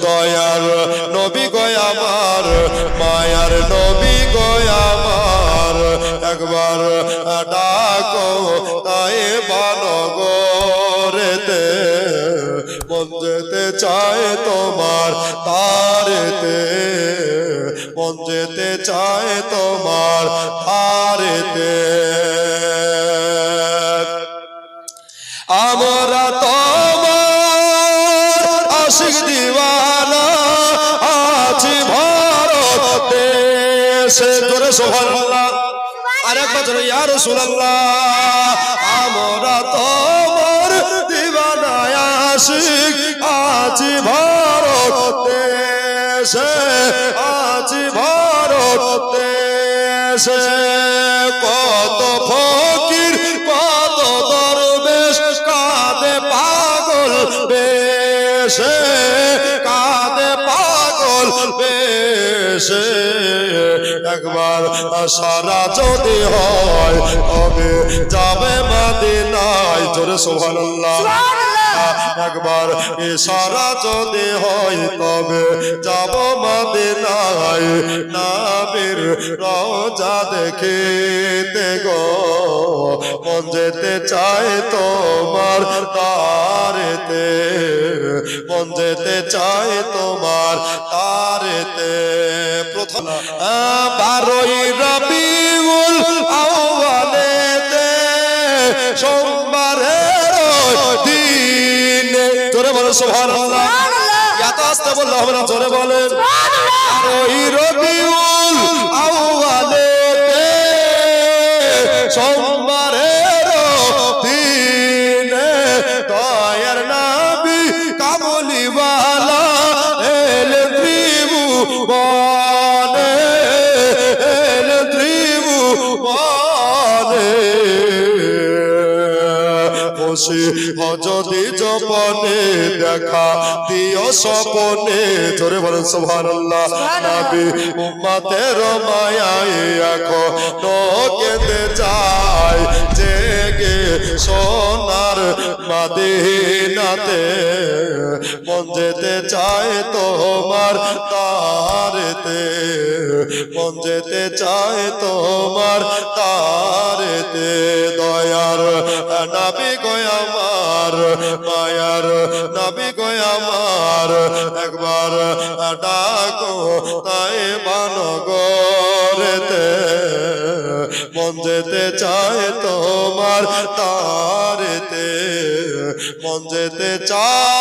দয়ার নবী গো আমার, মায়ার নবী গো আমার, একবার ডাকো তাই বানগরেতে, মন যেতে চায় তোমার তারেতে, মন যেতে চায় তোমার তারেতে। আমরা তোমার আশিক দিওয়ানা আছি ভারত দেশে। জোরে সুবহানাল্লাহ, আরেকবার জোরে ইয়া রাসূলুল্লাহ। আমরা তোমার দিওয়ানা আশিক আছি ভারত দেশে, আছি ভারত দেশে। কত ফকির কত দরবেশ কাঁদে পাগল বেশে, কাঁদে পাগল বেশে। একবার সারা যদি হয় তবে যাবে মদিনায়। জোরে সুবহানাল্লাহ। একবার ইশারা যদি হয় তবে যাব মদিনায়, নবীর রওজা দেখিতে গো, মন যেতে চায় তোমার তারেতে, মন যেতে চায় তোমার তারেতে। প্রথম 12ই রবিউল আউয়ালেতে সোমবারের দিনে। জোরে বলেন সুবহানাল্লাহ। এত আস্তে বললে হবে না, জোরে বলেন। 12ই রবিউল আউয়ালেতে সোমবারের দিনে দয়ার নবী কামলিওয়ালা এলেন ত্রিভুবনে, এলেন ত্রিভুবনে। খুশি যদি জপনে দেখা দিও স্বপনে। জোরে বলেন সুবহানাল্লাহ। নবী উম্মতের মায়ায় এখনো কেঁদে যায়, জেগে সোনার মদিনাতে, মন যেতে চায় তোমার তারেতে, মন যেতে চায় তোমার তারেতে। দয়ার নবী গো আমার, মায়ার নবী গো আমার, একবার ডাকো তাই বানগরেতে, মন যেতে চায় তোমার তারেতে, মন যেতে চায়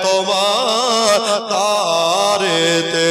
তোমার তারেতে।